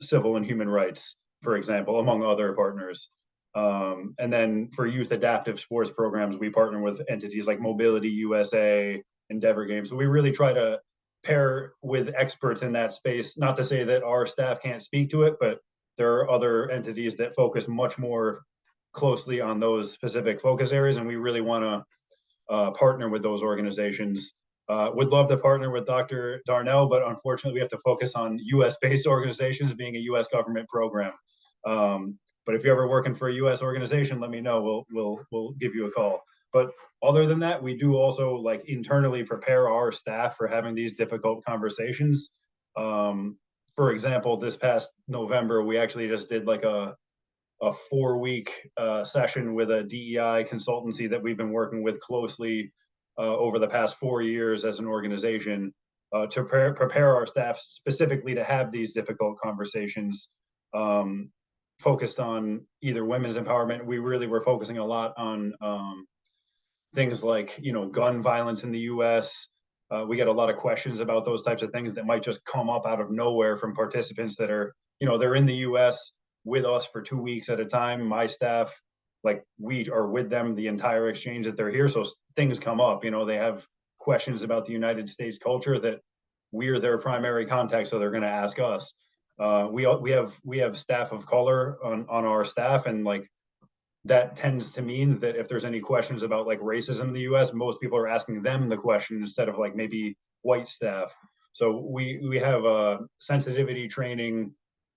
Civil and Human Rights, for example, among other partners. And then for youth adaptive sports programs, we partner with entities like Mobility USA, Endeavor Games. So we really try to pair with experts in that space. Not to say that our staff can't speak to it, but there are other entities that focus much more closely on those specific focus areas, and we really want to partner with those organizations. Would love to partner with Dr. Darnell, but unfortunately we have to focus on US-based organizations, being a US government program. But if you're ever working for a US organization, let me know. We'll give you a call. But other than that, we do also like internally prepare our staff for having these difficult conversations. For example, this past November, we actually just did like a 4-week session with a DEI consultancy that we've been working with closely over the past 4 years as an organization to prepare our staff specifically to have these difficult conversations focused on either women's empowerment. We really were focusing a lot on things like, gun violence in the US. We get a lot of questions about those types of things that might just come up out of nowhere from participants that are, they're in the US, with us for 2 weeks at a time. My staff, like, we are with them the entire exchange that they're here. So things come up, they have questions about the United States culture that we're their primary contact, so they're going to ask us. We have staff of color on our staff, and like that tends to mean that if there's any questions about like racism in the US, most people are asking them the question instead of like maybe white staff. So we have sensitivity training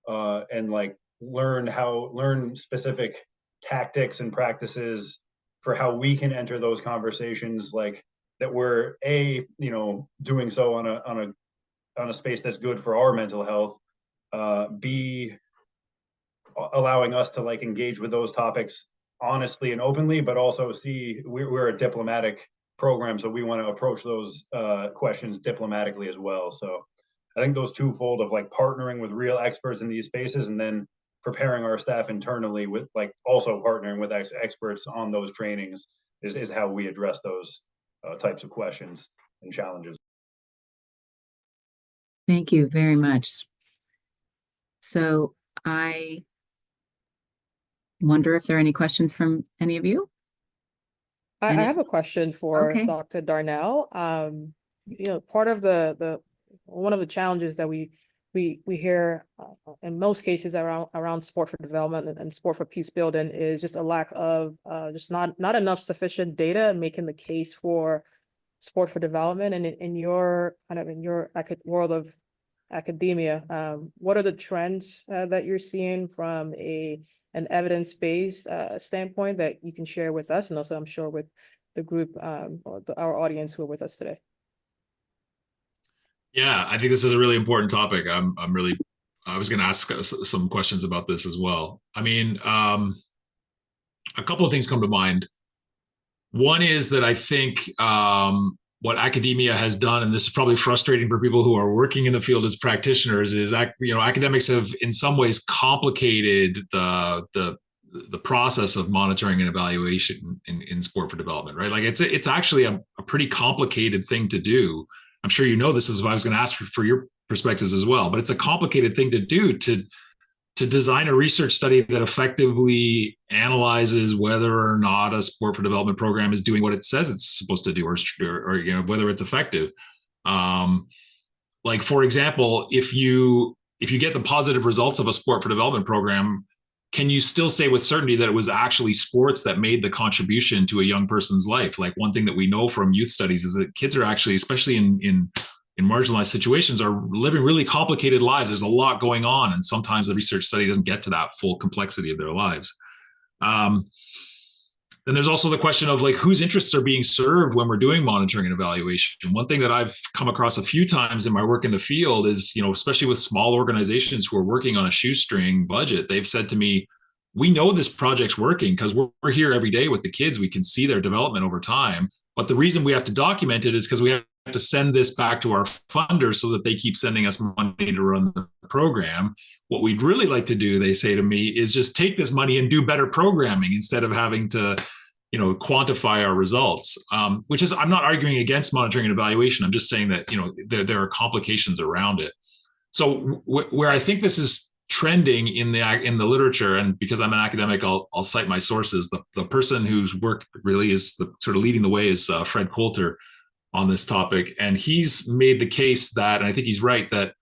and like learn specific tactics and practices for how we can enter those conversations, like that we're doing so on a space that's good for our mental health, B, allowing us to like engage with those topics honestly and openly, but also C, we're a diplomatic program, so we want to approach those questions diplomatically as well. So I think those twofold of like partnering with real experts in these spaces and then preparing our staff internally with like also partnering with experts on those trainings is how we address those types of questions and challenges. Thank you very much. So I wonder if there are any questions from any of you? I have a question for Okay. Dr. Darnell. Part of one of the challenges that we hear in most cases around sport for development and sport for peace building is just a lack of just not enough sufficient data making the case for sport for development. And in your world of academia, what are the trends that you're seeing from an evidence-based standpoint that you can share with us, and also I'm sure with the group or our audience who are with us today? Yeah, I think this is a really important topic. I was going to ask some questions about this as well. I mean, a couple of things come to mind. One is that I think what academia has done, and this is probably frustrating for people who are working in the field as practitioners, is academics have in some ways complicated the process of monitoring and evaluation in sport for development, right? Like it's actually a pretty complicated thing to do. I'm sure you know this is what I was going to ask for your perspectives as well, but it's a complicated thing to do to design a research study that effectively analyzes whether or not a sport for development program is doing what it says it's supposed to do, or whether it's effective. Like for example, if you get the positive results of a sport for development program, can you still say with certainty that it was actually sports that made the contribution to a young person's life? Like one thing that we know from youth studies is that kids are actually, especially in marginalized situations, are living really complicated lives. There's a lot going on, and sometimes the research study doesn't get to that full complexity of their lives. Then there's also the question of like whose interests are being served when we're doing monitoring and evaluation. One thing that I've come across a few times in my work in the field is, especially with small organizations who are working on a shoestring budget, they've said to me, we know this project's working because we're here every day with the kids. We can see their development over time. But the reason we have to document it is because we have to send this back to our funders so that they keep sending us money to run the program. What we'd really like to do, they say to me, is just take this money and do better programming instead of having to, quantify our results. Which is, I'm not arguing against monitoring and evaluation. I'm just saying that, there are complications around it. So where I think this is trending in the literature, and because I'm an academic, I'll cite my sources. The person whose work really is the sort of leading the way is Fred Coulter on this topic, and he's made the case that, and I think he's right, that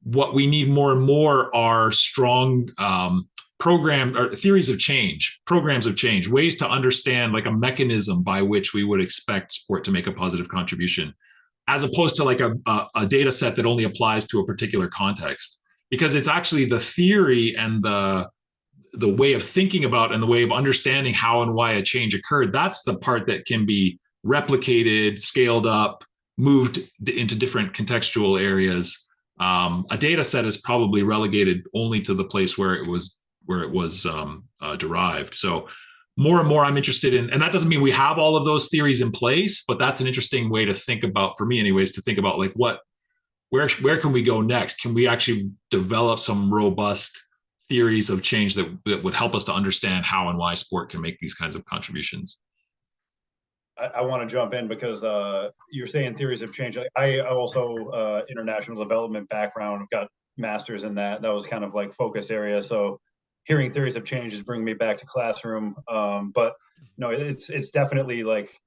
what we need more and more are strong programs or theories of change, programs of change, ways to understand like a mechanism by which we would expect sport to make a positive contribution, as opposed to like a data set that only applies to a particular context. Because it's actually the theory and the way of thinking about and the way of understanding how and why a change occurred, that's the part that can be replicated, scaled up, moved into different contextual areas. A data set is probably relegated only to the place where it was derived. So more and more I'm interested in, and that doesn't mean we have all of those theories in place, but that's an interesting way to think about, for me anyways, to think about like where can we go next? Can we actually develop some robust theories of change that would help us to understand how and why sport can make these kinds of contributions? I want to jump in because you're saying theories of change. I also international development background, got masters in that. That was kind of like focus area. So hearing theories of change is bringing me back to classroom. But no, it's definitely like,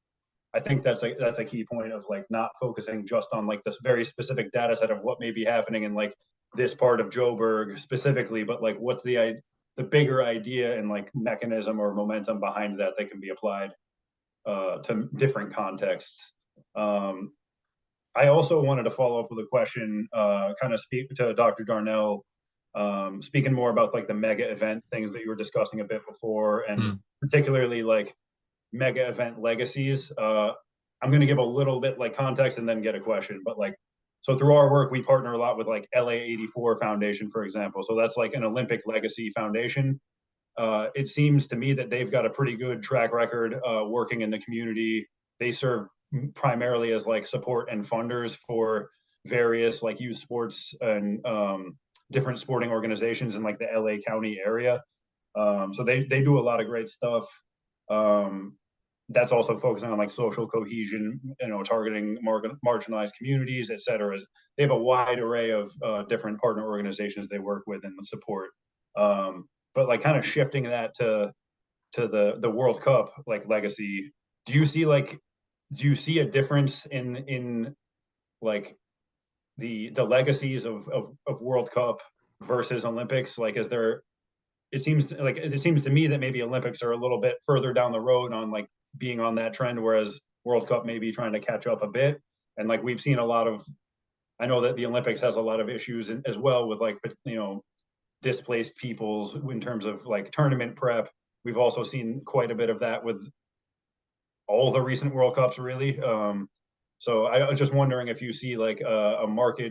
I think that's a key point of like not focusing just on like this very specific data set of what may be happening in like this part of Joburg specifically, but like what's the bigger idea and like mechanism or momentum behind that can be applied to different contexts. I also wanted to follow up with a question, kind of speak to Dr. Darnell, speaking more about like the mega event things that you were discussing a bit before, and particularly like mega event legacies. I'm going to give a little bit like context and then get a question, but like, so through our work, we partner a lot with like LA84 Foundation, for example. So that's like an Olympic legacy foundation. It seems to me that they've got a pretty good track record working in the community. They serve primarily as like support and funders for various like youth sports and different sporting organizations in like the LA County area. So they do a lot of great stuff. That's also focusing on like social cohesion, targeting marginalized communities, et cetera. They have a wide array of different partner organizations they work with and support. But like kind of shifting that to the World Cup like legacy, do you see a difference in like the legacies of World Cup versus Olympics? Like, it seems to me that maybe Olympics are a little bit further down the road on like being on that trend, whereas World Cup may be trying to catch up a bit. And like we've seen I know that the Olympics has a lot of issues as well with like, displaced peoples in terms of like tournament prep. We've also seen quite a bit of that with all the recent World Cups, really. So I was just wondering if you see like a marked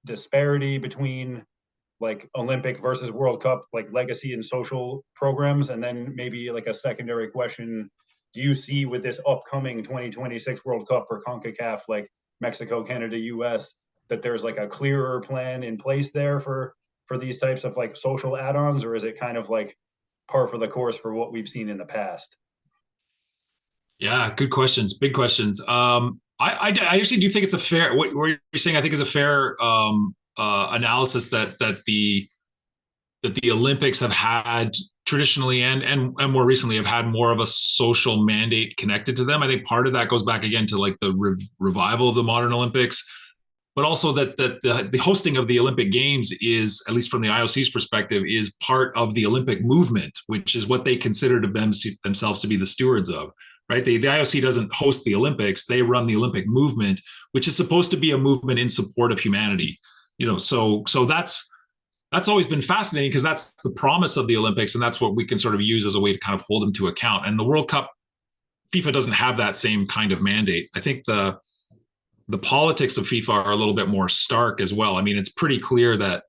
disparity between like Olympic versus World Cup, like legacy and social programs. And then maybe like a secondary question, do you see with this upcoming 2026 World Cup for CONCACAF, like Mexico, Canada, US, that there's like a clearer plan in place there for these types of like social add-ons, or is it kind of like par for the course for what we've seen in the past? Yeah, good questions, big questions. I actually do think it's a fair, what you're saying, I think is a fair analysis that the Olympics have had traditionally and more recently have had more of a social mandate connected to them. I think part of that goes back again to like the revival of the modern Olympics, but also that the hosting of the Olympic Games is, at least from the IOC's perspective, is part of the Olympic movement, which is what they consider themselves to be the stewards of. Right? The IOC doesn't host the Olympics; they run the Olympic movement, which is supposed to be a movement in support of humanity. So that's always been fascinating because that's the promise of the Olympics, and that's what we can sort of use as a way to kind of hold them to account. And the World Cup, FIFA doesn't have that same kind of mandate. I think the politics of FIFA are a little bit more stark as well. I mean, it's pretty clear that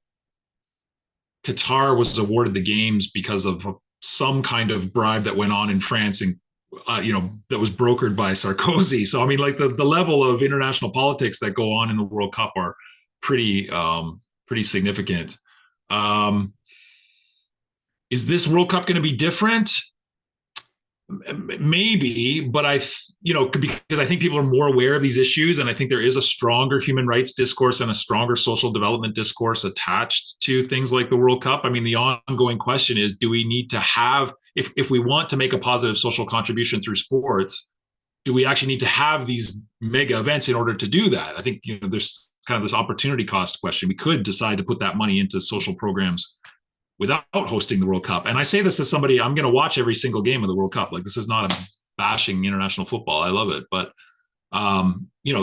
Qatar was awarded the games because of some kind of bribe that went on in France and that was brokered by Sarkozy. So I mean, like the level of international politics that go on in the World Cup are pretty significant. Is this World Cup going to be different? Maybe, but because I think people are more aware of these issues, and I think there is a stronger human rights discourse and a stronger social development discourse attached to things like the World Cup. I mean, the ongoing question is, do we need to have, if we want to make a positive social contribution through sports, do we actually need to have these mega events in order to do that? I think there's kind of this opportunity cost question. We could decide to put that money into social programs without hosting the World Cup. And I say this as somebody, I'm going to watch every single game of the World Cup. Like, this is not a bashing international football. I love it. But,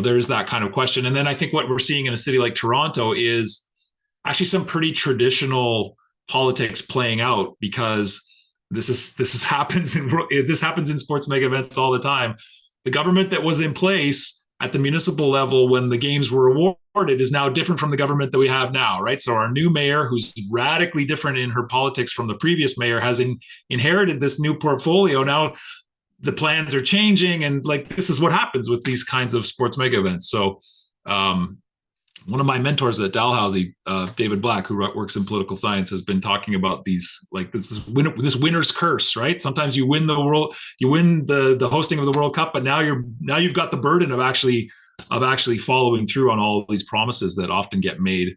there's that kind of question. And then I think what we're seeing in a city like Toronto is actually some pretty traditional politics playing out, because this happens in sports mega events all the time. The government that was in place at the municipal level when the games were awarded is now different from the government that we have now, right? So our new mayor, who's radically different in her politics from the previous mayor, has inherited this new portfolio. Now the plans are changing, and like, this is what happens with these kinds of sports mega events. So one of my mentors at Dalhousie, David Black, who works in political science, has been talking about these, like this winner's curse, right? Sometimes you win the hosting of the World Cup, but now you've got the burden of actually following through on all these promises that often get made,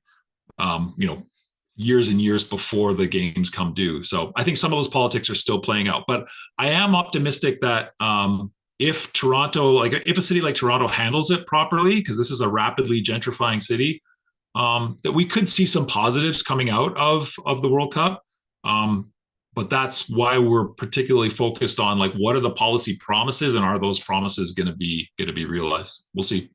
years and years before the games come due. So I think some of those politics are still playing out, but I am optimistic that if Toronto, like if a city like Toronto handles it properly, because this is a rapidly gentrifying city, that we could see some positives coming out of the World Cup. But that's why we're particularly focused on like what are the policy promises, and are those promises going to be realized? We'll see.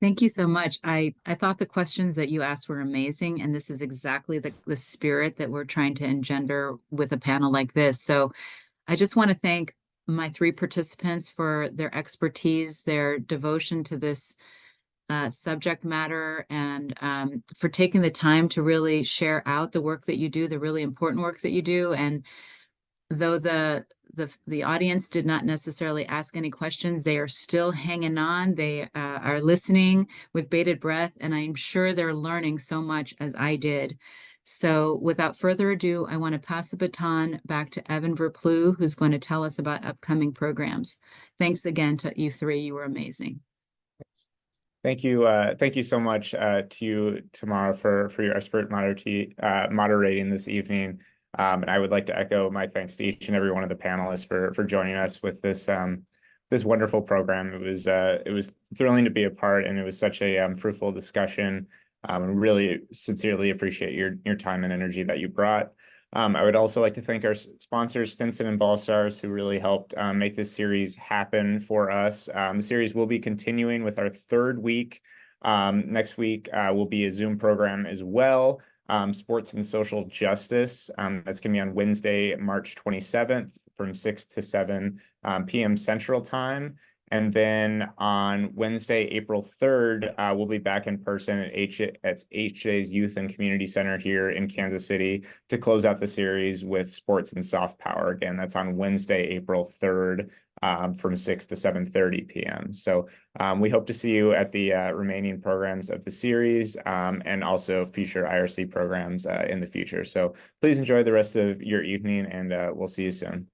Thank you so much. I thought the questions that you asked were amazing, and this is exactly the spirit that we're trying to engender with a panel like this. So I just want to thank my three participants for their expertise, their devotion to this subject matter, and for taking the time to really share out the work that you do, the really important work that you do. And though the audience did not necessarily ask any questions, they are still hanging on. They are listening with bated breath, and I'm sure they're learning so much as I did. So without further ado, I want to pass the baton back to Evan Verplu, who's going to tell us about upcoming programs. Thanks again to you three. You were amazing. Thank you so much to you, Tamara, for your expert moderating this evening. And I would like to echo my thanks to each and every one of the panelists for joining us with this this wonderful program. It was thrilling to be a part, and it was such a fruitful discussion. Really sincerely appreciate your time and energy that you brought. I would also like to thank our sponsors, Stinson and Ballstars, who really helped make this series happen for us. The series will be continuing with our third week. Next week will be a Zoom program as well, Sports and Social Justice. That's going to be on Wednesday, March 27th from 6 to 7 p.m. Central Time. And then on Wednesday, April 3rd, we'll be back in person at HJ's Youth and Community Center here in Kansas City to close out the series with Sports and Soft Power. Again, that's on Wednesday, April 3rd from 6 to 7:30 p.m. So we hope to see you at the remaining programs of the series and also future IRC programs in the future. So please enjoy the rest of your evening, and we'll see you soon.